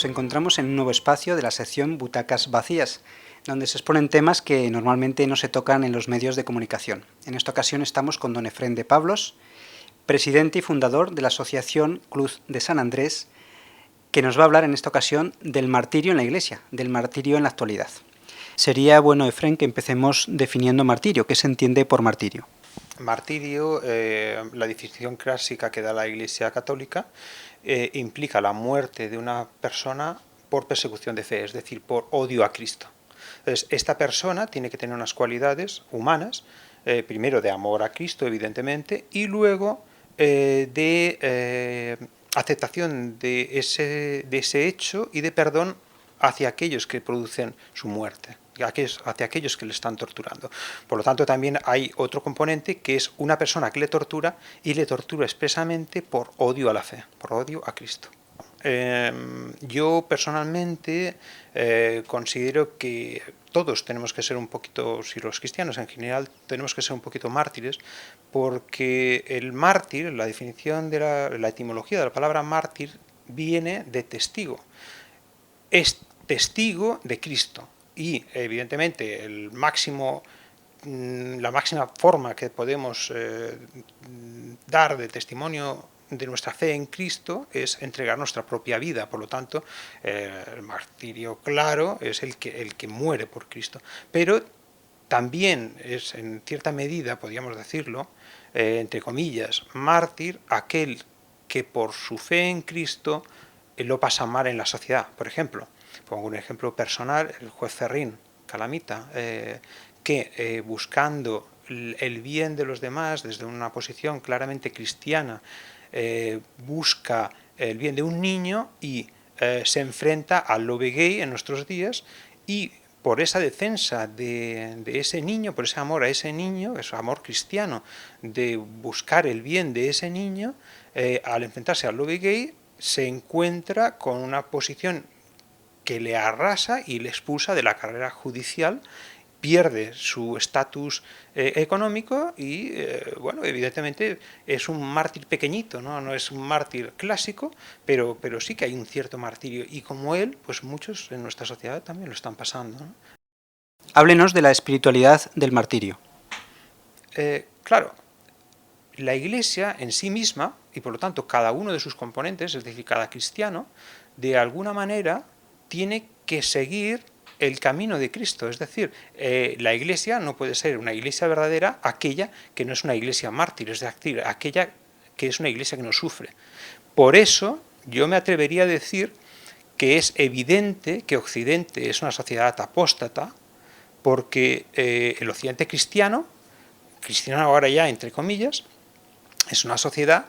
Nos encontramos en un nuevo espacio de la sección Butacas Vacías, donde se exponen temas que normalmente no se tocan en los medios de comunicación. En esta ocasión estamos con don Efrén de Pablos, presidente y fundador de la Asociación Cruz de San Andrés, que nos va a hablar en esta ocasión del martirio en la Iglesia, del martirio en la actualidad. Sería bueno, Efrén, que empecemos definiendo martirio. ¿Qué se entiende por martirio? Martirio, la definición clásica que da la Iglesia Católica, implica la muerte de una persona por persecución de fe, es decir, por odio a Cristo. Entonces, esta persona tiene que tener unas cualidades humanas, primero de amor a Cristo, evidentemente, y luego de aceptación de ese hecho y de perdón hacia aquellos que producen su muerte, hacia aquellos que le están torturando. Por lo tanto, también hay otro componente que es una persona que le tortura y le tortura expresamente por odio a la fe, por odio a Cristo. Yo personalmente considero que todos tenemos que ser un poquito, si los cristianos en general, tenemos que ser un poquito mártires, porque el mártir, la definición de la etimología de la palabra mártir, viene de testigo. Es testigo de Cristo y evidentemente la máxima forma que podemos dar de testimonio de nuestra fe en Cristo es entregar nuestra propia vida. Por lo tanto, el martirio claro es el que muere por Cristo. Pero también es, en cierta medida, podríamos decirlo, entre comillas, mártir aquel que por su fe en Cristo lo pasa mal en la sociedad. Por ejemplo, pongo un ejemplo personal, el juez Ferrín Calamita, que buscando el bien de los demás desde una posición claramente cristiana, busca el bien de un niño y se enfrenta al lobby gay en nuestros días, y por esa defensa de ese niño, por ese amor a ese niño, ese amor cristiano, de buscar el bien de ese niño, al enfrentarse al lobby gay, se encuentra con una posición que le arrasa y le expulsa de la carrera judicial, pierde su estatus económico y, bueno, evidentemente es un mártir pequeñito, no es un mártir clásico, pero sí que hay un cierto martirio, y como él, pues muchos en nuestra sociedad también lo están pasando, ¿no? Háblenos de la espiritualidad del martirio. Claro, la Iglesia en sí misma, y por lo tanto cada uno de sus componentes, es decir, cada cristiano, de alguna manera tiene que seguir el camino de Cristo. Es decir, la Iglesia no puede ser una Iglesia verdadera aquella que no es una Iglesia mártir, es decir, aquella que es una Iglesia que no sufre. Por eso yo me atrevería a decir que es evidente que Occidente es una sociedad apóstata, porque el Occidente cristiano ahora ya entre comillas, es una sociedad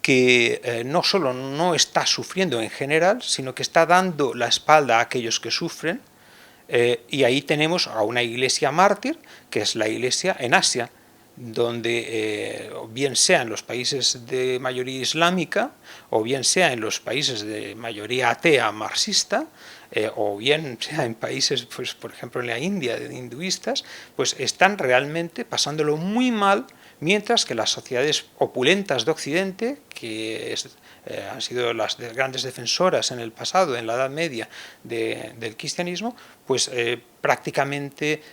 que no solo no está sufriendo en general, sino que está dando la espalda a aquellos que sufren, y ahí tenemos a una iglesia mártir, que es la iglesia en Asia, donde bien sea en los países de mayoría islámica, o bien sea en los países de mayoría atea marxista, o bien sea en países, pues, por ejemplo en la India, de hinduistas, pues están realmente pasándolo muy mal, mientras que las sociedades opulentas de Occidente, que han sido las grandes defensoras en el pasado, en la Edad Media, del cristianismo, pues prácticamente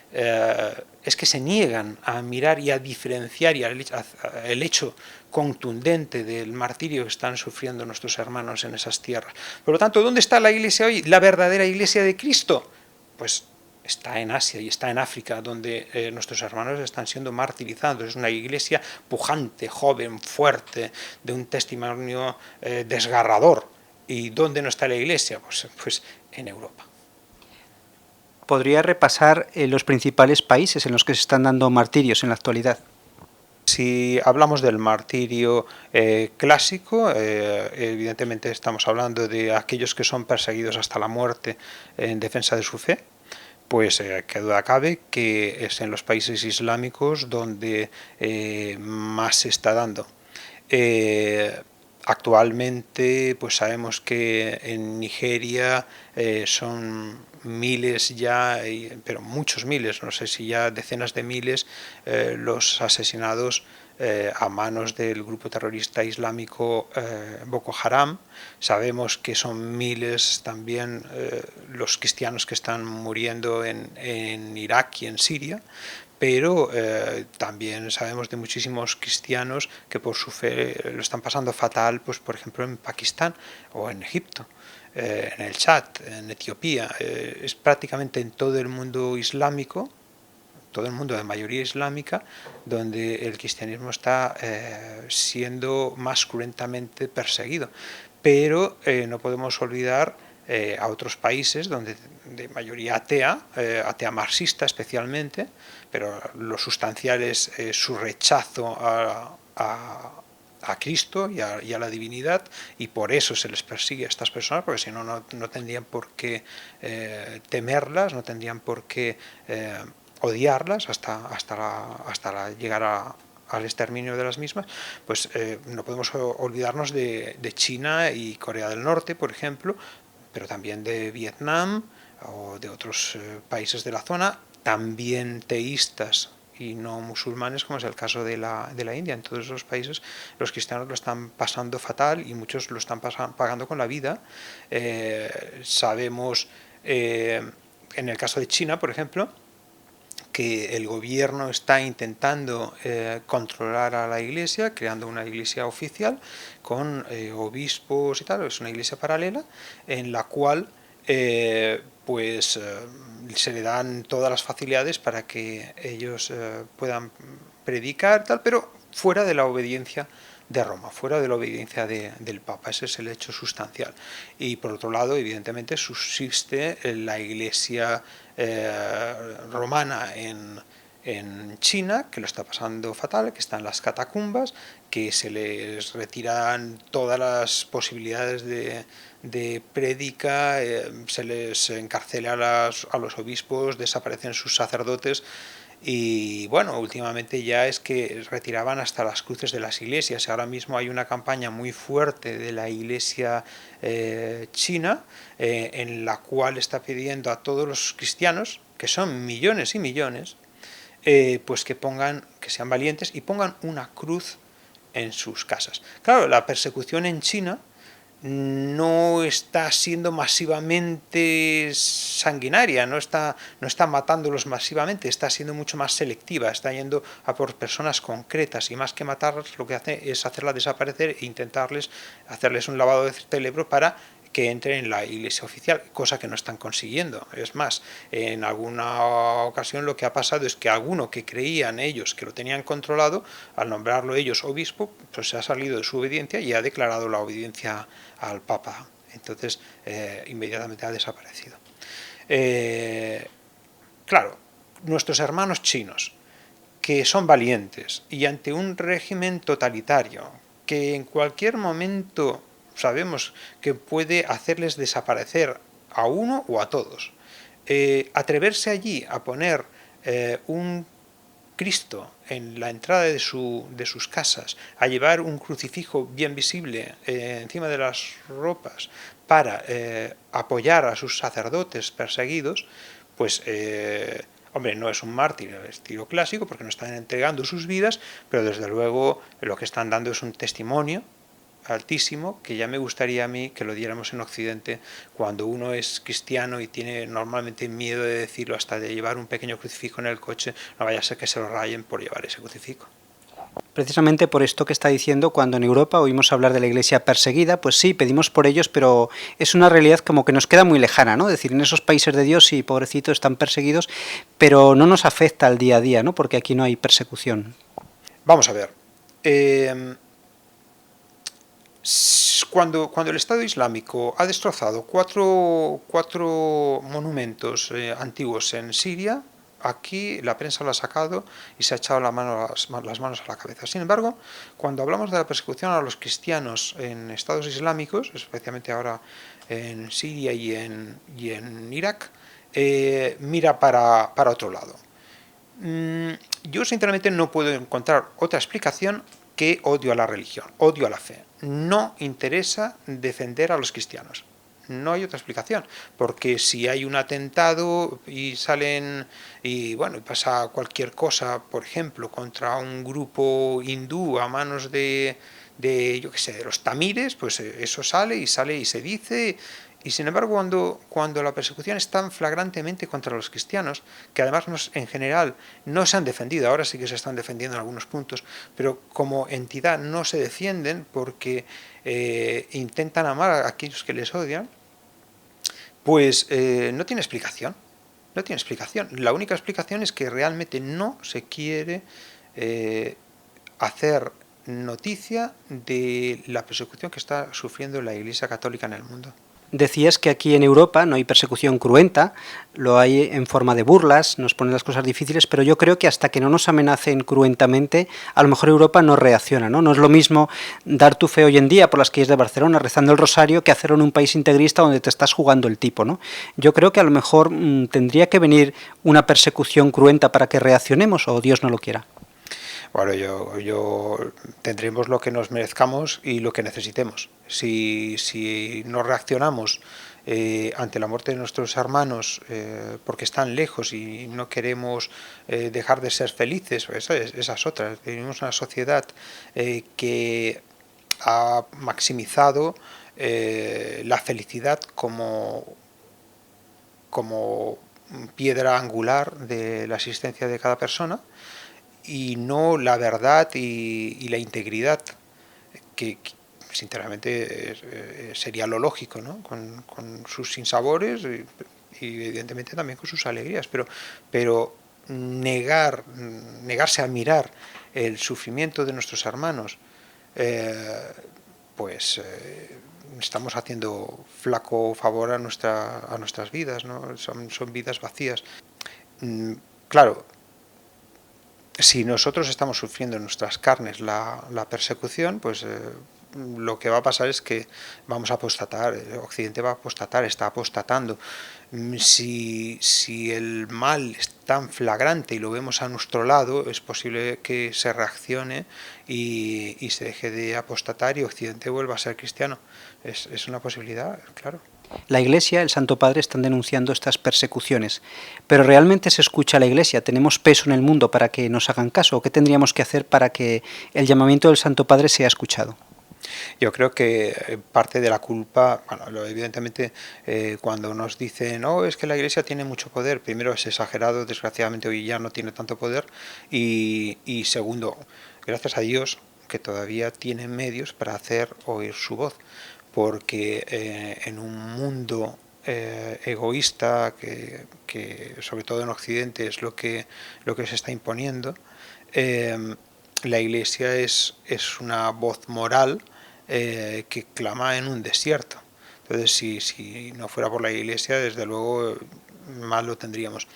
es que se niegan a mirar y a diferenciar el hecho contundente del martirio que están sufriendo nuestros hermanos en esas tierras. Por lo tanto, ¿dónde está la Iglesia hoy? La verdadera Iglesia de Cristo. Pues está en Asia y está en África, donde nuestros hermanos están siendo martirizados. Es una iglesia pujante, joven, fuerte, de un testimonio desgarrador. ¿Y dónde no está la iglesia? Pues en Europa. ¿Podría repasar los principales países en los que se están dando martirios en la actualidad? Si hablamos del martirio clásico, evidentemente estamos hablando de aquellos que son perseguidos hasta la muerte en defensa de su fe. Pues que duda cabe que es en los países islámicos donde más se está dando. Actualmente pues sabemos que en Nigeria son miles ya, pero muchos miles, no sé si ya decenas de miles, los asesinados a manos del grupo terrorista islámico Boko Haram. Sabemos que son miles también los cristianos que están muriendo en Irak y en Siria, pero también sabemos de muchísimos cristianos que por su fe lo están pasando fatal, pues por ejemplo en Pakistán o en Egipto, en el Chad, en Etiopía. Es prácticamente en todo el mundo islámico, todo el mundo de mayoría islámica, donde el cristianismo está siendo más cruentamente perseguido. Pero no podemos olvidar a otros países donde de mayoría atea, atea marxista especialmente, pero lo sustancial es su rechazo a Cristo y a la divinidad, y por eso se les persigue a estas personas, porque si no, no tendrían por qué temerlas, no tendrían por qué odiarlas hasta llegar al exterminio de las mismas. Pues no podemos olvidarnos de China y Corea del Norte, por ejemplo, pero también de Vietnam o de otros países de la zona, también teístas y no musulmanes, como es el caso de la India. En todos esos países los cristianos lo están pasando fatal y muchos lo están pagando con la vida. Sabemos, en el caso de China, por ejemplo, que el gobierno está intentando controlar a la iglesia, creando una iglesia oficial con obispos y tal. Es una iglesia paralela en la cual se le dan todas las facilidades para que ellos puedan predicar, tal, pero fuera de la obediencia de Roma, fuera de la obediencia del Papa. Ese es el hecho sustancial. Y por otro lado, evidentemente, subsiste la iglesia romana en China, que lo está pasando fatal, que está en las catacumbas, que se les retiran todas las posibilidades de prédica, se les encarcela a los obispos, desaparecen sus sacerdotes. Y bueno, últimamente ya es que retiraban hasta las cruces de las iglesias. Ahora mismo hay una campaña muy fuerte de la iglesia china, en la cual está pidiendo a todos los cristianos, que son millones y millones, pues que sean valientes y pongan una cruz en sus casas. Claro, la persecución en China no está siendo masivamente sanguinaria, no está matándolos masivamente, está siendo mucho más selectiva, está yendo a por personas concretas, y más que matarlas lo que hace es hacerlas desaparecer e hacerles un lavado de cerebro para que entren en la iglesia oficial, cosa que no están consiguiendo. Es más, en alguna ocasión lo que ha pasado es que alguno que creían ellos que lo tenían controlado, al nombrarlo ellos obispo, pues se ha salido de su obediencia y ha declarado la obediencia al Papa. Entonces, inmediatamente ha desaparecido. Claro, nuestros hermanos chinos, que son valientes y ante un régimen totalitario, que en cualquier momento sabemos que puede hacerles desaparecer a uno o a todos, atreverse allí a poner un Cristo en la entrada de sus casas, a llevar un crucifijo bien visible encima de las ropas para apoyar a sus sacerdotes perseguidos, pues hombre, no es un mártir al estilo clásico porque no están entregando sus vidas, pero desde luego lo que están dando es un testimonio altísimo, que ya me gustaría a mí que lo diéramos en Occidente cuando uno es cristiano y tiene normalmente miedo de decirlo, hasta de llevar un pequeño crucifijo en el coche, no vaya a ser que se lo rayen por llevar ese crucifijo. Precisamente por esto que está diciendo, cuando en Europa oímos hablar de la iglesia perseguida, pues sí, pedimos por ellos, pero es una realidad como que nos queda muy lejana, ¿no? Es decir, en esos países de Dios sí, pobrecitos, están perseguidos, pero no nos afecta al día a día, ¿no? Porque aquí no hay persecución. Vamos a ver. Cuando el Estado Islámico ha destrozado cuatro monumentos antiguos en Siria, aquí la prensa lo ha sacado y se ha echado las manos a la cabeza. Sin embargo, cuando hablamos de la persecución a los cristianos en estados islámicos, especialmente ahora en Siria y en Irak, mira para otro lado. Yo sinceramente no puedo encontrar otra explicación que odio a la religión, odio a la fe. No interesa defender a los cristianos, no hay otra explicación, porque si hay un atentado y salen y bueno, y pasa cualquier cosa, por ejemplo, contra un grupo hindú a manos de yo qué sé, de los tamíes, pues eso sale y se dice. Y sin embargo, cuando la persecución es tan flagrantemente contra los cristianos, que además en general no se han defendido, ahora sí que se están defendiendo en algunos puntos, pero como entidad no se defienden porque intentan amar a aquellos que les odian, pues no tiene explicación. No tiene explicación. La única explicación es que realmente no se quiere hacer noticia de la persecución que está sufriendo la Iglesia Católica en el mundo. Decías que aquí en Europa no hay persecución cruenta, lo hay en forma de burlas, nos ponen las cosas difíciles, pero yo creo que hasta que no nos amenacen cruentamente, a lo mejor Europa no reacciona, ¿no? No es lo mismo dar tu fe hoy en día por las calles de Barcelona rezando el rosario que hacerlo en un país integrista donde te estás jugando el tipo, ¿no? Yo creo que a lo mejor tendría que venir una persecución cruenta para que reaccionemos, o Dios no lo quiera. Bueno, yo tendremos lo que nos merezcamos y lo que necesitemos. Si no reaccionamos ante la muerte de nuestros hermanos porque están lejos y no queremos dejar de ser felices, esas otras. Vivimos una sociedad que ha maximizado la felicidad como piedra angular de la existencia de cada persona, y no la verdad y la integridad, que sinceramente sería lo lógico, ¿no? Con sus sinsabores y evidentemente también con sus alegrías, pero negarse a mirar el sufrimiento de nuestros hermanos, pues estamos haciendo flaco favor a nuestras vidas, ¿no? Son vidas vacías. Claro, si nosotros estamos sufriendo en nuestras carnes la persecución, pues lo que va a pasar es que vamos a apostatar, Occidente va a apostatar, está apostatando. Si el mal es tan flagrante y lo vemos a nuestro lado, es posible que se reaccione y se deje de apostatar y Occidente vuelva a ser cristiano. Es una posibilidad, claro. La Iglesia, el Santo Padre están denunciando estas persecuciones, pero ¿realmente se escucha a la Iglesia? ¿Tenemos peso en el mundo para que nos hagan caso? ¿O qué tendríamos que hacer para que el llamamiento del Santo Padre sea escuchado? Yo creo que parte de la culpa, bueno, evidentemente cuando nos dicen, no, es que la Iglesia tiene mucho poder, primero es exagerado, desgraciadamente hoy ya no tiene tanto poder, y segundo, gracias a Dios que todavía tiene medios para hacer oír su voz, porque en un mundo egoísta, que sobre todo en Occidente es lo que se está imponiendo, la Iglesia es una voz moral que clama en un desierto. Entonces, si no fuera por la Iglesia, desde luego mal lo tendríamos.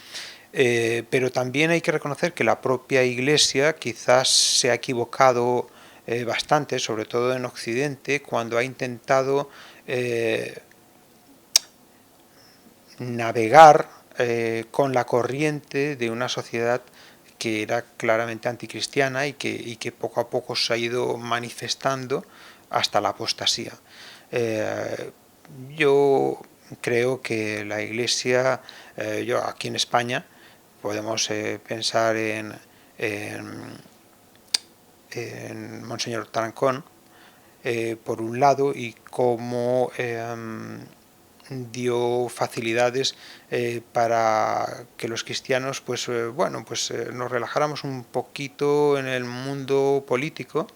Pero también hay que reconocer que la propia Iglesia quizás se ha equivocado bastante, sobre todo en Occidente, cuando ha intentado navegar con la corriente de una sociedad que era claramente anticristiana y que poco a poco se ha ido manifestando hasta la apostasía. Yo creo que la Iglesia, yo aquí en España, podemos pensar en Monseñor Tarancón, por un lado, y cómo dio facilidades para que los cristianos nos relajáramos un poquito en el mundo político,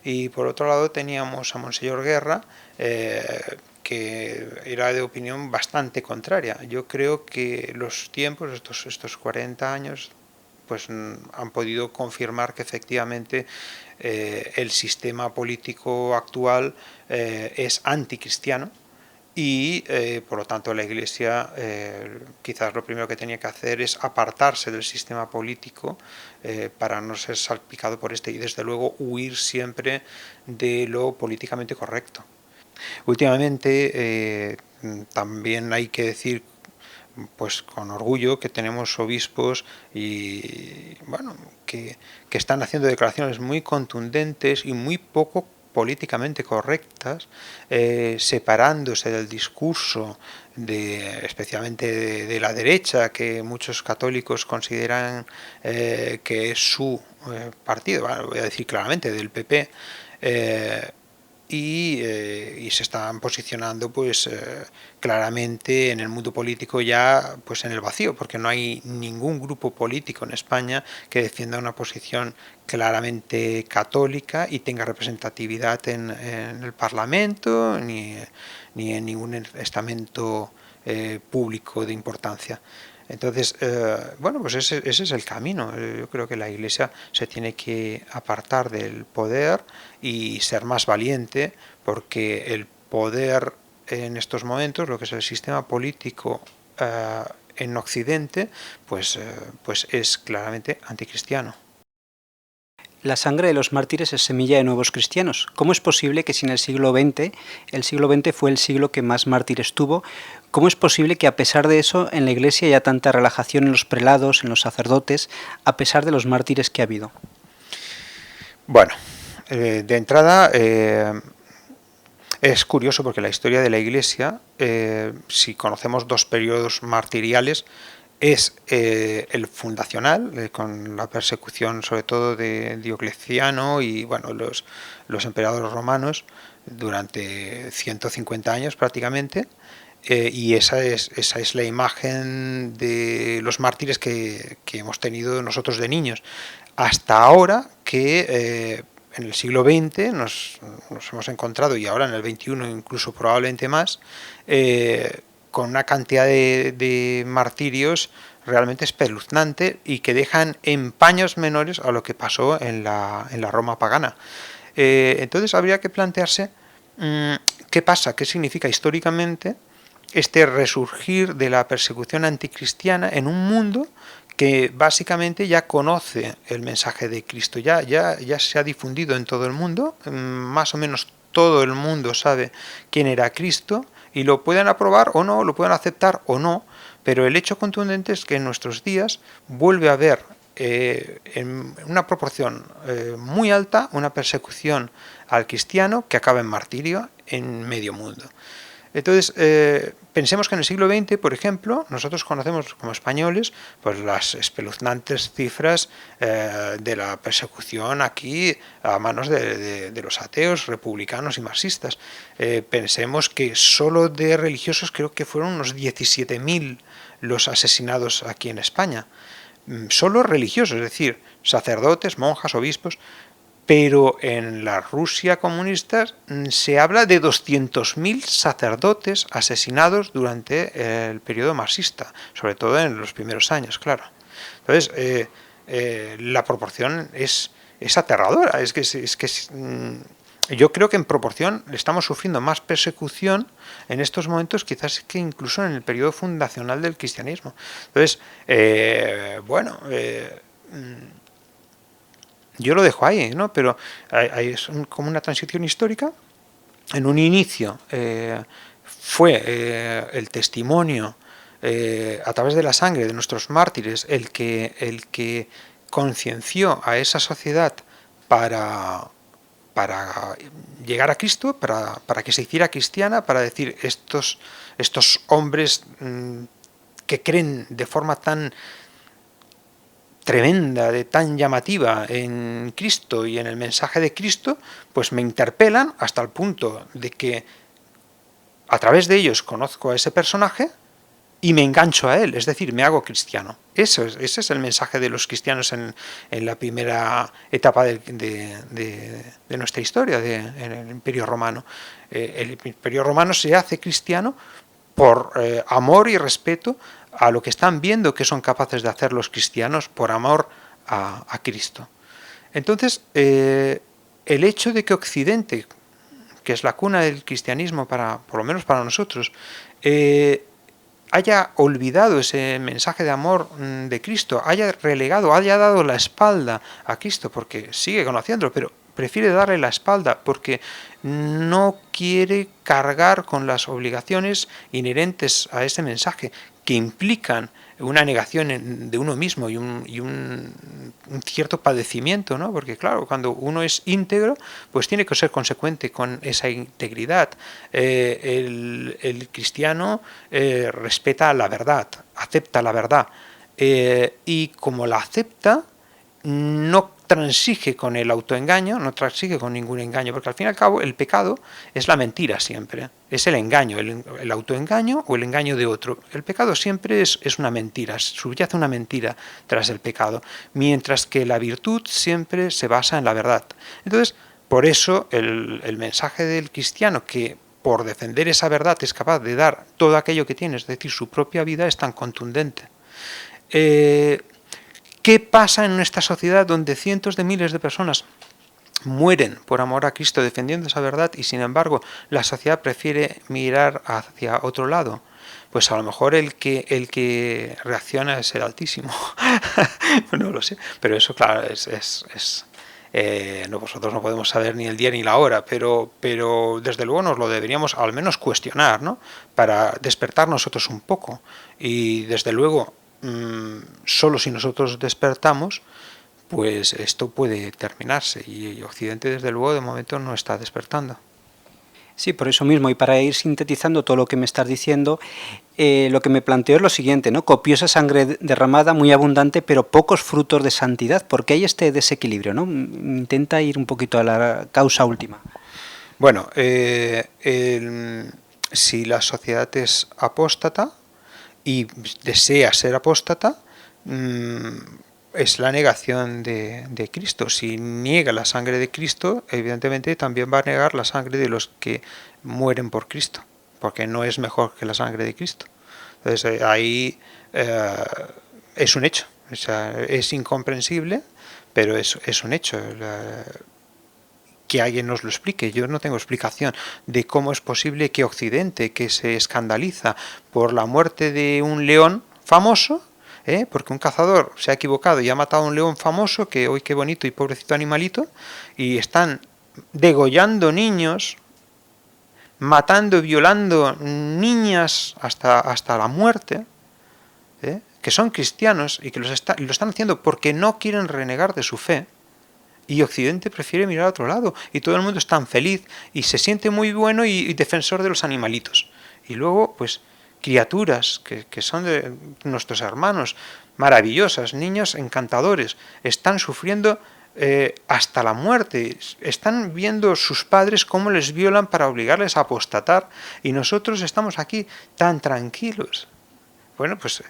y por otro lado teníamos a Monseñor Guerra, que era de opinión bastante contraria. Yo creo que los tiempos, estos 40 años, pues han podido confirmar que efectivamente el sistema político actual es anticristiano, y por lo tanto la Iglesia quizás lo primero que tenía que hacer es apartarse del sistema político para no ser salpicado por y desde luego huir siempre de lo políticamente correcto. Últimamente también hay que decir, pues con orgullo, que tenemos obispos y que están haciendo declaraciones muy contundentes y muy poco políticamente correctas, separándose del discurso especialmente de la derecha, que muchos católicos consideran que es su partido, bueno, voy a decir claramente, del PP, y se están posicionando pues claramente en el mundo político ya pues en el vacío, porque no hay ningún grupo político en España que defienda una posición claramente católica y tenga representatividad en el Parlamento ni en ningún estamento público de importancia. Entonces, bueno, pues ese es el camino. Yo creo que la Iglesia se tiene que apartar del poder y ser más valiente, porque el poder en estos momentos, lo que es el sistema político en Occidente, pues es claramente anticristiano. La sangre de los mártires es semilla de nuevos cristianos. ¿Cómo es posible que si en el siglo XX fue el siglo que más mártires tuvo, cómo es posible que a pesar de eso en la Iglesia haya tanta relajación en los prelados, en los sacerdotes, a pesar de los mártires que ha habido? Bueno, de entrada es curioso porque la historia de la Iglesia, si conocemos dos periodos martiriales, es el fundacional, con la persecución sobre todo de Diocleciano y bueno, los emperadores romanos durante 150 años prácticamente, y esa es la imagen de los mártires que hemos tenido nosotros de niños. Hasta ahora que en el siglo XX nos hemos encontrado, y ahora en el XXI incluso probablemente más, con una cantidad de martirios realmente espeluznante y que dejan en paños menores a lo que pasó en la Roma pagana. Entonces habría que plantearse qué pasa, qué significa históricamente este resurgir de la persecución anticristiana en un mundo que básicamente ya conoce el mensaje de Cristo, ya se ha difundido en todo el mundo, más o menos todo el mundo sabe quién era Cristo, y lo pueden aprobar o no, lo pueden aceptar o no, pero el hecho contundente es que en nuestros días vuelve a haber en una proporción muy alta una persecución al cristiano que acaba en martirio en medio mundo. Entonces, pensemos que en el siglo XX, por ejemplo, nosotros conocemos como españoles pues las espeluznantes cifras de la persecución aquí a manos de los ateos, republicanos y marxistas. Pensemos que solo de religiosos creo que fueron unos 17.000 los asesinados aquí en España. Solo religiosos, es decir, sacerdotes, monjas, obispos. Pero en la Rusia comunista se habla de 200.000 sacerdotes asesinados durante el periodo marxista, sobre todo en los primeros años, claro. Entonces, la proporción es aterradora. Yo creo que en proporción estamos sufriendo más persecución en estos momentos quizás que incluso en el periodo fundacional del cristianismo. Entonces, bueno... yo lo dejo ahí, ¿no? Pero es como una transición histórica. En un inicio fue el testimonio a través de la sangre de nuestros mártires el que concienció a esa sociedad para llegar a Cristo, para que se hiciera cristiana, para decir estos hombres que creen de forma tan tremenda, tan llamativa en Cristo y en el mensaje de Cristo, pues me interpelan hasta el punto de que a través de ellos conozco a ese personaje y me engancho a él, es decir, me hago cristiano. Ese es el mensaje de los cristianos en la primera etapa de nuestra historia, en el Imperio Romano. El Imperio Romano se hace cristiano por amor y respeto a lo que están viendo que son capaces de hacer los cristianos por amor a Cristo. Entonces, el hecho de que Occidente, que es la cuna del cristianismo, por lo menos para nosotros, haya olvidado ese mensaje de amor de Cristo, haya relegado, haya dado la espalda a Cristo, porque sigue conociéndolo, pero prefiere darle la espalda porque no quiere cargar con las obligaciones inherentes a ese mensaje, que implican una negación de uno mismo y un cierto padecimiento, ¿no? Porque claro, cuando uno es íntegro, pues tiene que ser consecuente con esa integridad. El cristiano respeta la verdad, acepta la verdad, y como la acepta, no transige con el autoengaño, no transige con ningún engaño, porque al fin y al cabo el pecado es la mentira siempre, es el engaño, el autoengaño o el engaño de otro. El pecado siempre es una mentira, subyace una mentira tras el pecado, mientras que la virtud siempre se basa en la verdad. Entonces, por eso el mensaje del cristiano, que por defender esa verdad es capaz de dar todo aquello que tiene, es decir, su propia vida, es tan contundente. ¿Qué pasa en esta sociedad donde cientos de miles de personas mueren por amor a Cristo defendiendo esa verdad y sin embargo la sociedad prefiere mirar hacia otro lado? Pues a lo mejor el que reacciona es el Altísimo. No lo sé, pero eso claro no, nosotros no podemos saber ni el día ni la hora, pero desde luego nos lo deberíamos al menos cuestionar, ¿no? Para despertar nosotros un poco. Y desde luego, solo si nosotros despertamos, pues esto puede terminarse, y Occidente desde luego de momento no está despertando. Sí, por eso mismo, y para ir sintetizando todo lo que me estás diciendo, lo que me planteo es lo siguiente, ¿no? Copiosa sangre derramada, muy abundante, pero pocos frutos de santidad. ¿Por qué hay este desequilibrio, no? Intenta ir un poquito a la causa última. Bueno, si la sociedad es apóstata y desea ser apóstata, es la negación de Cristo. Si niega la sangre de Cristo, evidentemente también va a negar la sangre de los que mueren por Cristo, porque no es mejor que la sangre de Cristo. Entonces ahí es un hecho, o sea, es incomprensible, pero es un hecho. Que alguien nos lo explique. Yo no tengo explicación de cómo es posible que Occidente, que se escandaliza por la muerte de un león famoso, porque un cazador se ha equivocado y ha matado a un león famoso, que hoy qué bonito y pobrecito animalito, y están degollando niños, matando y violando niñas hasta la muerte, que son cristianos y que lo están haciendo porque no quieren renegar de su fe, y Occidente prefiere mirar a otro lado, y todo el mundo es tan feliz y se siente muy bueno y defensor de los animalitos. Y luego, pues, criaturas que son de nuestros hermanos, maravillosas, niños encantadores, están sufriendo hasta la muerte, están viendo sus padres cómo les violan para obligarles a apostatar, y nosotros estamos aquí tan tranquilos. Bueno, pues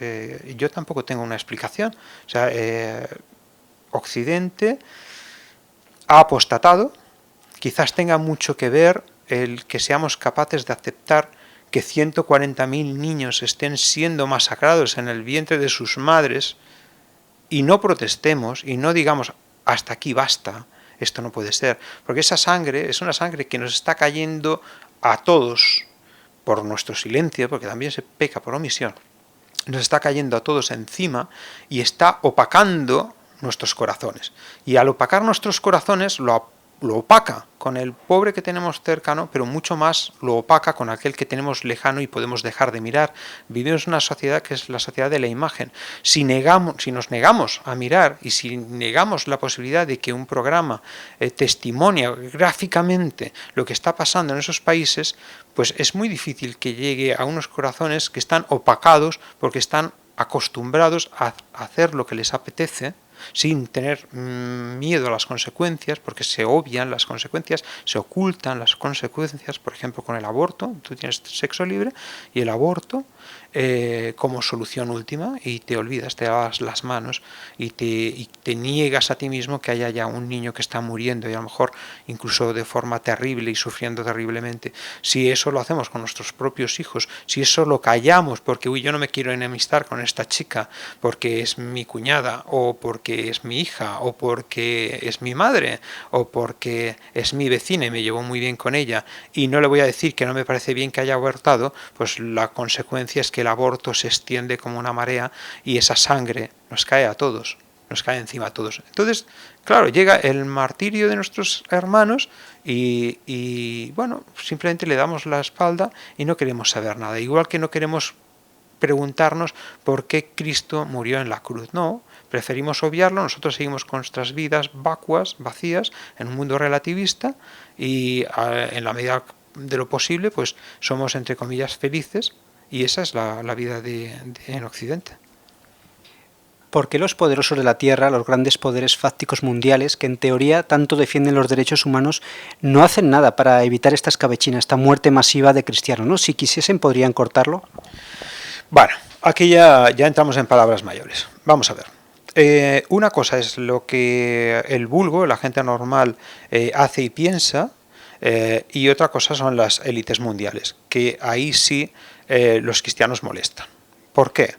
yo tampoco tengo una explicación. O sea, Occidente ha apostatado. Quizás tenga mucho que ver el que seamos capaces de aceptar que 140.000 niños estén siendo masacrados en el vientre de sus madres y no protestemos y no digamos hasta aquí basta, esto no puede ser, porque esa sangre es una sangre que nos está cayendo a todos por nuestro silencio, porque también se peca por omisión, nos está cayendo a todos encima y está opacando nuestros corazones. Y al opacar nuestros corazones lo opaca con el pobre que tenemos cercano, pero mucho más lo opaca con aquel que tenemos lejano y podemos dejar de mirar. Vivimos en una sociedad que es la sociedad de la imagen. Si nos negamos a mirar y si negamos la posibilidad de que un programa testimonia gráficamente lo que está pasando en esos países, pues es muy difícil que llegue a unos corazones que están opacados porque están acostumbrados a hacer lo que les apetece, sin tener miedo a las consecuencias, porque se obvian las consecuencias, se ocultan las consecuencias, por ejemplo con el aborto. Tú tienes sexo libre y el aborto como solución última, y te olvidas, te lavas las manos y te niegas a ti mismo que haya ya un niño que está muriendo, y a lo mejor incluso de forma terrible y sufriendo terriblemente. Si eso lo hacemos con nuestros propios hijos, si eso lo callamos porque yo no me quiero enemistar con esta chica porque es mi cuñada, o porque es mi hija, o porque es mi madre, o porque es mi vecina y me llevo muy bien con ella, y no le voy a decir que no me parece bien que haya abortado, pues la consecuencia es que el aborto se extiende como una marea y esa sangre nos cae a todos, nos cae encima a todos. Entonces, claro, llega el martirio de nuestros hermanos y bueno, simplemente le damos la espalda y no queremos saber nada. Igual que no queremos preguntarnos por qué Cristo murió en la cruz. No, preferimos obviarlo, nosotros seguimos con nuestras vidas vacuas, vacías, en un mundo relativista y en la medida de lo posible pues somos entre comillas felices y esa es la vida en Occidente. ¿Por qué los poderosos de la Tierra, los grandes poderes fácticos mundiales, que en teoría tanto defienden los derechos humanos, no hacen nada para evitar esta escabechina, esta muerte masiva de cristianos, ¿no? Si quisiesen, ¿podrían cortarlo? Bueno, aquí ya entramos en palabras mayores. Vamos a ver. Una cosa es lo que el vulgo, la gente normal, hace y piensa, y otra cosa son las élites mundiales, que ahí sí los cristianos molestan. ¿Por qué?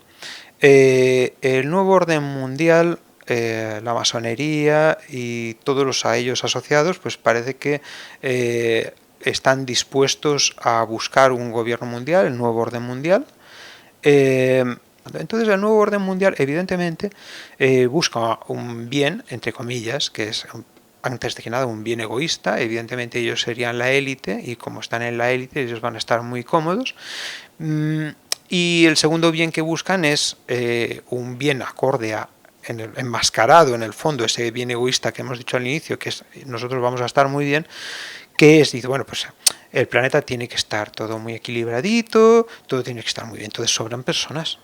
El nuevo orden mundial, la masonería y todos los a ellos asociados, pues parece que están dispuestos a buscar un gobierno mundial, el nuevo orden mundial. Entonces el nuevo orden mundial evidentemente busca un bien, entre comillas, que es antes de que nada un bien egoísta. Evidentemente ellos serían la élite y como están en la élite ellos van a estar muy cómodos. Y el segundo bien que buscan es un bien acorde a enmascarado en el fondo ese bien egoísta que hemos dicho al inicio, que es nosotros vamos a estar muy bien, que es, dice, bueno, pues el planeta tiene que estar todo muy equilibradito, todo tiene que estar muy bien, entonces sobran personas.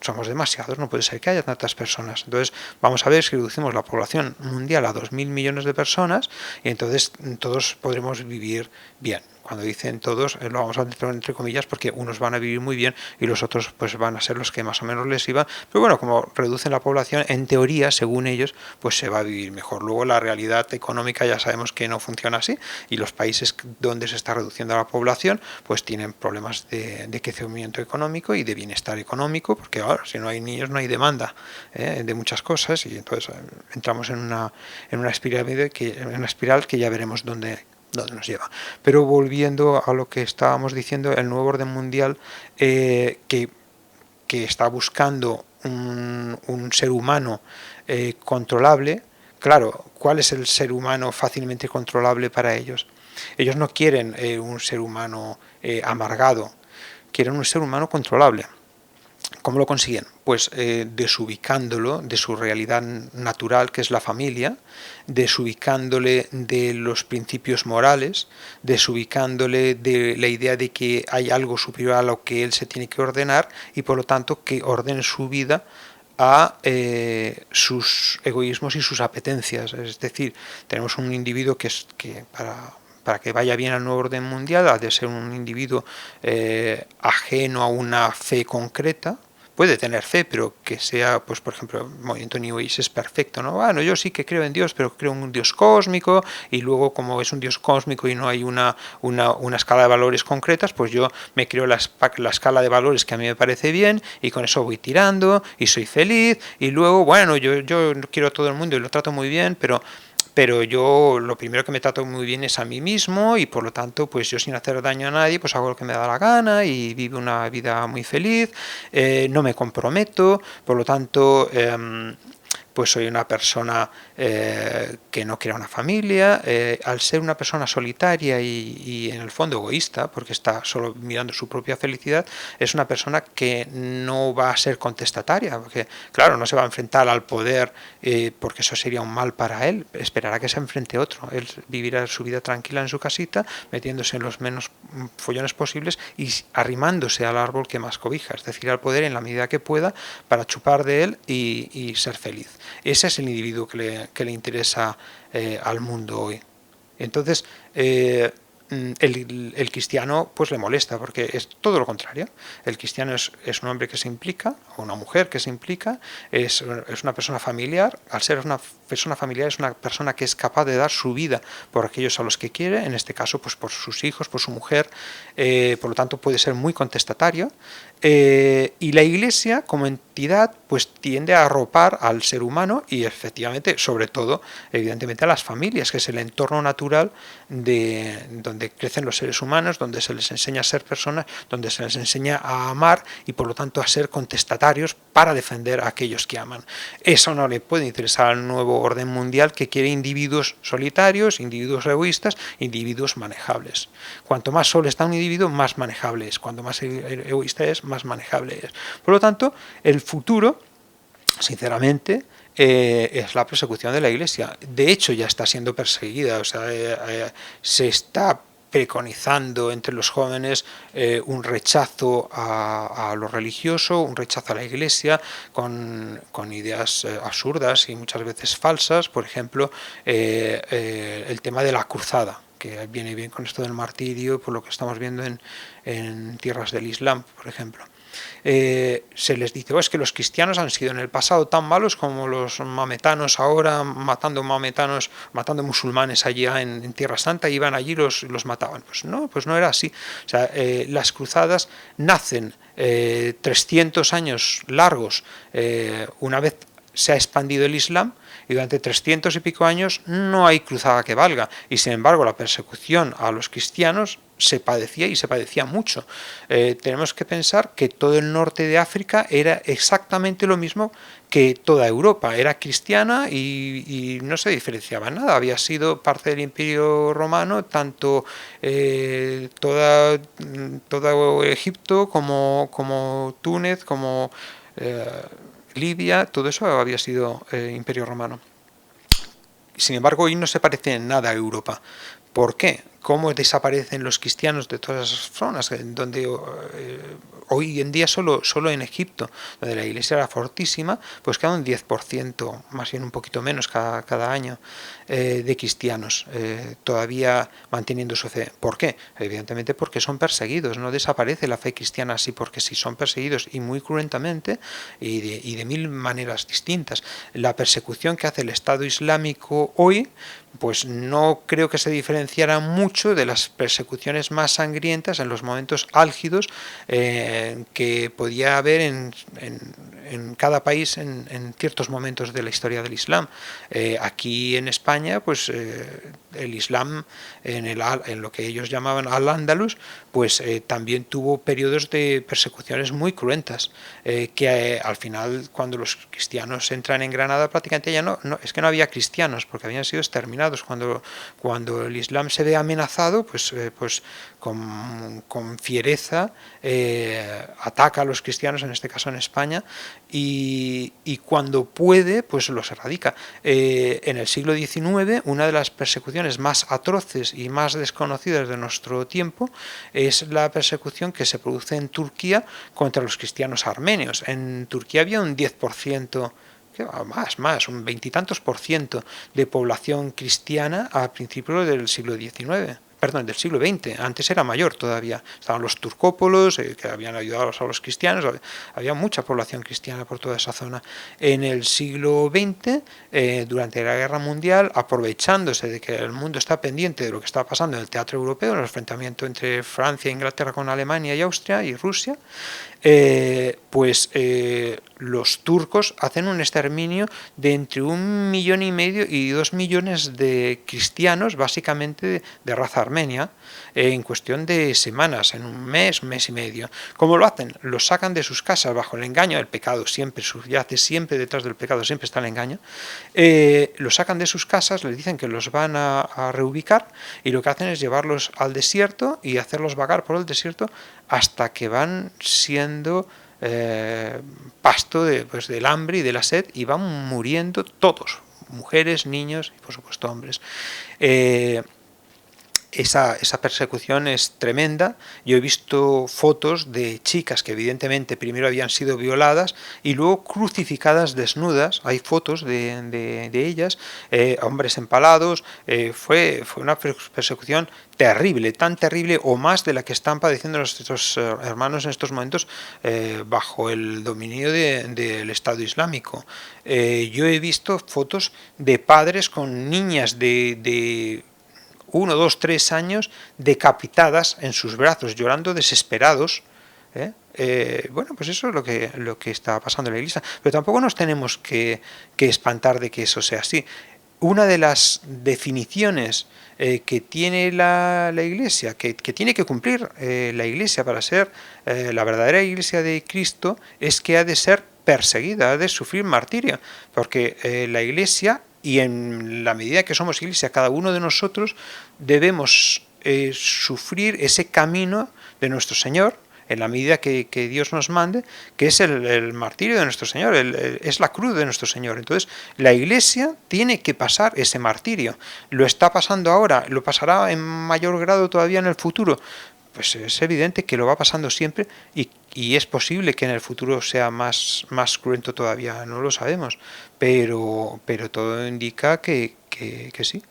Somos demasiados, no puede ser que haya tantas personas. Entonces, vamos a ver si reducimos la población mundial a 2.000 millones de personas y entonces todos podremos vivir bien. Cuando dicen todos, lo vamos a meter entre comillas porque unos van a vivir muy bien y los otros pues van a ser los que más o menos les iban. Pero bueno, como reducen la población, en teoría, según ellos, pues se va a vivir mejor. Luego la realidad económica ya sabemos que no funciona así y los países donde se está reduciendo la población pues tienen problemas de crecimiento económico y de bienestar económico, porque ahora si no hay niños no hay demanda de muchas cosas y entonces entramos en una espiral que ya veremos dónde nos lleva. Pero volviendo a lo que estábamos diciendo, el nuevo orden mundial que está buscando un ser humano controlable. Claro, ¿cuál es el ser humano fácilmente controlable para ellos? Ellos no quieren un ser humano amargado, quieren un ser humano controlable. ¿Cómo lo consiguen? Pues desubicándolo de su realidad natural, que es la familia, desubicándole de los principios morales, desubicándole de la idea de que hay algo superior a lo que él se tiene que ordenar y por lo tanto que ordene su vida a sus egoísmos y sus apetencias. Es decir, tenemos un individuo que para que vaya bien al nuevo orden mundial ha de ser un individuo ajeno a una fe concreta. Puede tener fe, pero que sea, pues por ejemplo, el movimiento New Age es perfecto, ¿no? Bueno, yo sí que creo en Dios, pero creo en un Dios cósmico, y luego como es un Dios cósmico y no hay una escala de valores concretas, pues yo me creo la escala de valores que a mí me parece bien, y con eso voy tirando, y soy feliz, y luego, bueno, yo quiero a todo el mundo y lo trato muy bien, pero yo lo primero que me trato muy bien es a mí mismo y por lo tanto pues yo sin hacer daño a nadie pues hago lo que me da la gana y vivo una vida muy feliz, no me comprometo, por lo tanto pues soy una persona que no crea una familia, al ser una persona solitaria y en el fondo egoísta, porque está solo mirando su propia felicidad, es una persona que no va a ser contestataria, porque claro, no se va a enfrentar al poder porque eso sería un mal para él, esperará que se enfrente otro, él vivirá su vida tranquila en su casita, metiéndose en los menos follones posibles y arrimándose al árbol que más cobija, es decir, al poder en la medida que pueda para chupar de él y ser feliz. Ese es el individuo que le interesa al mundo hoy. Entonces, el cristiano pues le molesta porque es todo lo contrario. El cristiano es un hombre que se implica, o una mujer que se implica, es una persona familiar. Al ser una persona familiar es una persona que es capaz de dar su vida por aquellos a los que quiere, en este caso pues por sus hijos, por su mujer, por lo tanto puede ser muy contestatario. Y la Iglesia como entidad pues tiende a arropar al ser humano y efectivamente, sobre todo, evidentemente a las familias, que es el entorno natural donde donde crecen los seres humanos, donde se les enseña a ser personas, donde se les enseña a amar y por lo tanto a ser contestatarios para defender a aquellos que aman. Eso no le puede interesar al nuevo orden mundial, que quiere individuos solitarios, individuos egoístas, individuos manejables. Cuanto más solo está un individuo, más manejable es. Cuanto más egoísta es, más manejable es. Por lo tanto, el futuro, sinceramente, es la persecución de la Iglesia. De hecho, ya está siendo perseguida. O sea, se está preconizando entre los jóvenes un rechazo a lo religioso, un rechazo a la Iglesia, con ideas absurdas y muchas veces falsas. Por ejemplo, el tema de la cruzada, que viene bien con esto del martirio, por lo que estamos viendo en tierras del Islam, por ejemplo. Se les dice, es que los cristianos han sido en el pasado tan malos como los maometanos ahora, matando musulmanes allá en Tierra Santa, iban allí y los mataban. Pues no era así. O sea, las cruzadas nacen 300 años largos una vez se ha expandido el Islam, y durante 300 y pico años no hay cruzada que valga, y sin embargo la persecución a los cristianos se padecía, y se padecía mucho. Tenemos que pensar que todo el norte de África era exactamente lo mismo que toda Europa, era cristiana y no se diferenciaba en nada, había sido parte del Imperio Romano, tanto todo Egipto como Túnez, como Libia, todo eso había sido Imperio Romano. Sin embargo, hoy no se parece en nada a Europa. ¿Por qué? ¿Cómo desaparecen los cristianos de todas esas zonas? Donde hoy en día solo en Egipto, donde la iglesia era fortísima, pues queda un 10%, más bien un poquito menos cada año, de cristianos todavía manteniendo su fe. ¿Por qué? Evidentemente porque son perseguidos. No desaparece la fe cristiana así porque sí, son perseguidos, y muy cruentamente, y de mil maneras distintas. La persecución que hace el Estado Islámico hoy, pues no creo que se diferenciara mucho de las persecuciones más sangrientas en los momentos álgidos que podía haber en cada país en ciertos momentos de la historia del Islam. Aquí en España, pues el Islam en lo que ellos llamaban al-Ándalus, pues también tuvo periodos de persecuciones muy cruentas, que al final, cuando los cristianos entran en Granada, prácticamente ya no es que no había cristianos, porque habían sido exterminados. Cuando el Islam se ve amenazado, pues con fiereza ataca a los cristianos, en este caso en España, y cuando puede, pues los erradica. En el siglo XIX, una de las persecuciones más atroces y más desconocidas de nuestro tiempo es la persecución que se produce en Turquía contra los cristianos armenios. En Turquía había un 10%, más, un veintitantos por ciento de población cristiana a principios del siglo XIX. Perdón, del siglo XX, antes era mayor todavía. Estaban los turcópolos, que habían ayudado a los cristianos, había mucha población cristiana por toda esa zona. En el siglo XX, durante la Guerra Mundial, aprovechándose de que el mundo está pendiente de lo que está pasando en el teatro europeo, en el enfrentamiento entre Francia e Inglaterra con Alemania y Austria y Rusia, los turcos hacen un exterminio de entre 1,5 millones y 2 millones de cristianos, básicamente de raza armenia, en cuestión de semanas, en un mes y medio. ¿Cómo lo hacen? Los sacan de sus casas bajo el engaño, el pecado siempre subyace, siempre detrás del pecado siempre está el engaño. Los sacan de sus casas, les dicen que los van a reubicar, y lo que hacen es llevarlos al desierto y hacerlos vagar por el desierto hasta que van siendo pasto del hambre y de la sed, y van muriendo todos, mujeres, niños y por supuesto hombres. Esa persecución es tremenda. Yo he visto fotos de chicas que evidentemente primero habían sido violadas y luego crucificadas desnudas. Hay fotos de ellas, hombres empalados. Fue una persecución terrible, tan terrible o más de la que están padeciendo nuestros hermanos en estos momentos bajo el dominio del Estado Islámico. Yo he visto fotos de padres con niñas de 1, 2, 3 años decapitadas en sus brazos, llorando desesperados. Bueno, pues eso es lo que está pasando en la Iglesia. Pero tampoco nos tenemos que espantar de que eso sea así. una de las definiciones que tiene la Iglesia, que tiene que cumplir la Iglesia para ser la verdadera Iglesia de Cristo, es que ha de ser perseguida, ha de sufrir martirio, porque la Iglesia, y en la medida que somos Iglesia, cada uno de nosotros debemos sufrir ese camino de nuestro Señor, en la medida que Dios nos mande, que es el martirio de nuestro Señor, es la cruz de nuestro Señor. Entonces, la Iglesia tiene que pasar ese martirio. Lo está pasando ahora, lo pasará en mayor grado todavía en el futuro. Pues es evidente que lo va pasando siempre y es posible que en el futuro sea más cruento todavía, no lo sabemos, pero todo indica que sí.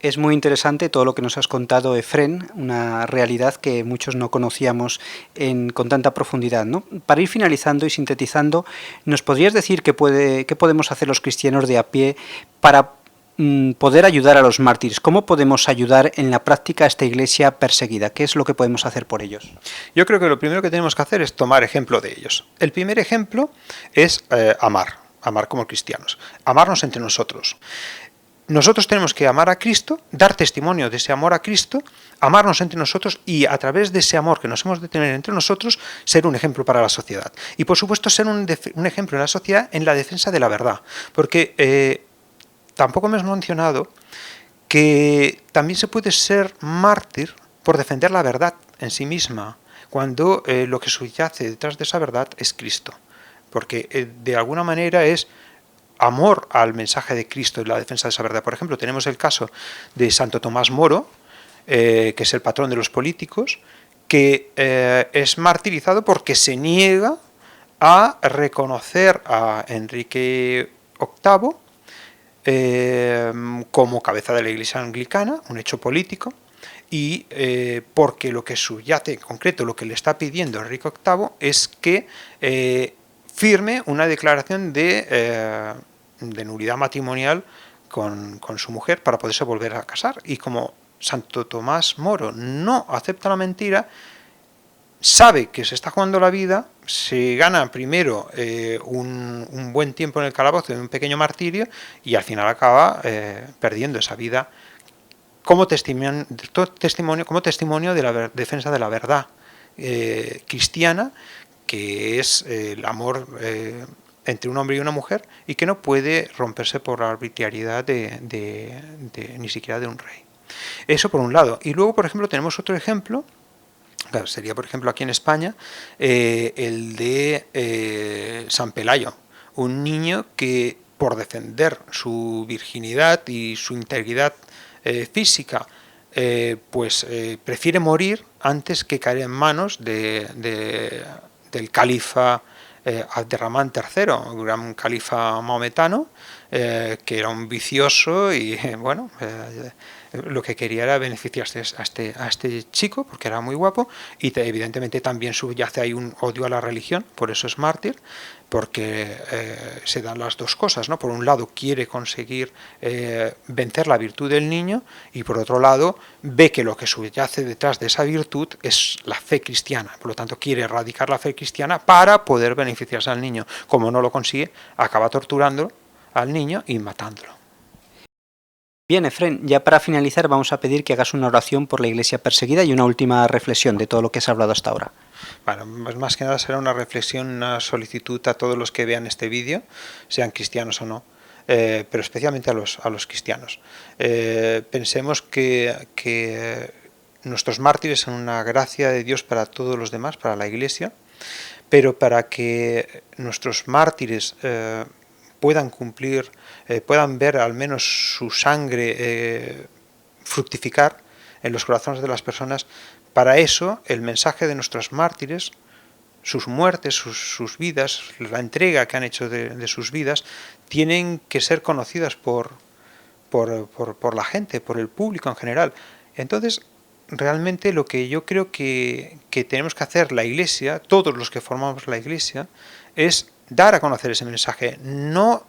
Es muy interesante todo lo que nos has contado, Efrén, una realidad que muchos no conocíamos con tanta profundidad, ¿no? Para ir finalizando y sintetizando, ¿nos podrías decir qué podemos hacer los cristianos de a pie para poder ayudar a los mártires? ¿Cómo podemos ayudar en la práctica a esta iglesia perseguida? ¿Qué es lo que podemos hacer por ellos? Yo creo que lo primero que tenemos que hacer es tomar ejemplo de ellos. El primer ejemplo es amar como cristianos, amarnos entre nosotros. Nosotros tenemos que amar a Cristo, dar testimonio de ese amor a Cristo, amarnos entre nosotros y a través de ese amor que nos hemos de tener entre nosotros, ser un ejemplo para la sociedad. Y por supuesto ser un ejemplo en la sociedad en la defensa de la verdad. Porque tampoco hemos mencionado que también se puede ser mártir por defender la verdad en sí misma, cuando lo que subyace detrás de esa verdad es Cristo. Porque de alguna manera es amor al mensaje de Cristo y la defensa de esa verdad. Por ejemplo, tenemos el caso de Santo Tomás Moro, que es el patrón de los políticos, que es martirizado porque se niega a reconocer a Enrique VIII como cabeza de la Iglesia anglicana, un hecho político, y porque lo que subyace, en concreto, lo que le está pidiendo Enrique VIII es que firme una declaración de nulidad matrimonial con su mujer para poderse volver a casar. Y como Santo Tomás Moro no acepta la mentira, sabe que se está jugando la vida, se gana primero un buen tiempo en el calabozo, en un pequeño martirio, y al final acaba perdiendo esa vida como testimonio de la defensa de la verdad cristiana, que es el amor entre un hombre y una mujer, y que no puede romperse por la arbitrariedad ni siquiera de un rey. Eso por un lado. Y luego, por ejemplo, tenemos otro ejemplo, claro, sería por ejemplo aquí en España, el de San Pelayo, un niño que por defender su virginidad y su integridad física, prefiere morir antes que caer en manos del califa Abderramán III, un gran califa maometano, que era un vicioso y bueno, lo que quería era beneficiarse a este chico porque era muy guapo, y evidentemente también subyace ahí un odio a la religión, por eso es mártir, porque se dan las dos cosas, ¿no? Por un lado quiere conseguir vencer la virtud del niño, y por otro lado ve que lo que subyace detrás de esa virtud es la fe cristiana, por lo tanto quiere erradicar la fe cristiana para poder beneficiarse al niño. Como no lo consigue, acaba torturando al niño y matándolo. Bien, Efrén, ya para finalizar vamos a pedir que hagas una oración por la iglesia perseguida y una última reflexión de todo lo que has hablado hasta ahora. Bueno, más que nada será una reflexión, una solicitud a todos los que vean este vídeo, sean cristianos o no, pero especialmente a los cristianos. Pensemos que nuestros mártires son una gracia de Dios para todos los demás, para la iglesia, pero para que nuestros mártires puedan cumplir, puedan ver al menos su sangre fructificar en los corazones de las personas. Para eso, el mensaje de nuestros mártires, sus muertes, sus vidas, la entrega que han hecho de sus vidas, tienen que ser conocidas por la gente, por el público en general. Entonces, realmente lo que yo creo que tenemos que hacer la Iglesia, todos los que formamos la Iglesia, es dar a conocer ese mensaje, no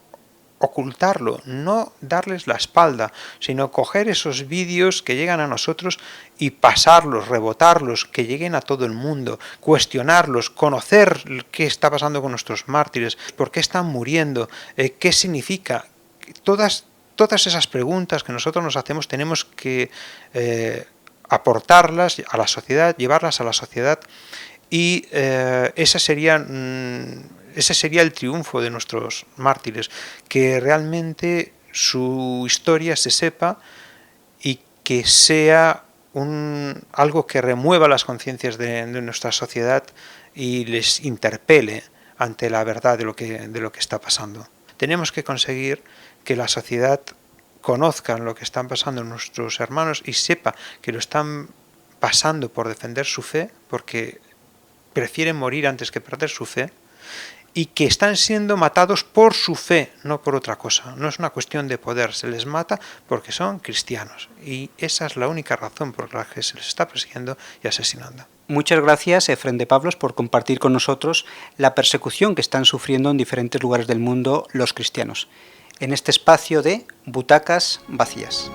ocultarlo, no darles la espalda, sino coger esos vídeos que llegan a nosotros y pasarlos, rebotarlos, que lleguen a todo el mundo, cuestionarlos, conocer qué está pasando con nuestros mártires, por qué están muriendo, qué significa todas esas preguntas que nosotros nos hacemos tenemos que aportarlas a la sociedad, llevarlas a la sociedad, y ese sería el triunfo de nuestros mártires, que realmente su historia se sepa y que sea algo que remueva las conciencias de nuestra sociedad y les interpele ante la verdad de lo que está pasando. Tenemos que conseguir que la sociedad conozca lo que están pasando nuestros hermanos y sepa que lo están pasando por defender su fe, porque prefieren morir antes que perder su fe, y que están siendo matados por su fe, no por otra cosa. No es una cuestión de poder, se les mata porque son cristianos, y esa es la única razón por la que se les está persiguiendo y asesinando. Muchas gracias, Efrén de Pablos, por compartir con nosotros la persecución que están sufriendo en diferentes lugares del mundo los cristianos, en este espacio de Butacas Vacías.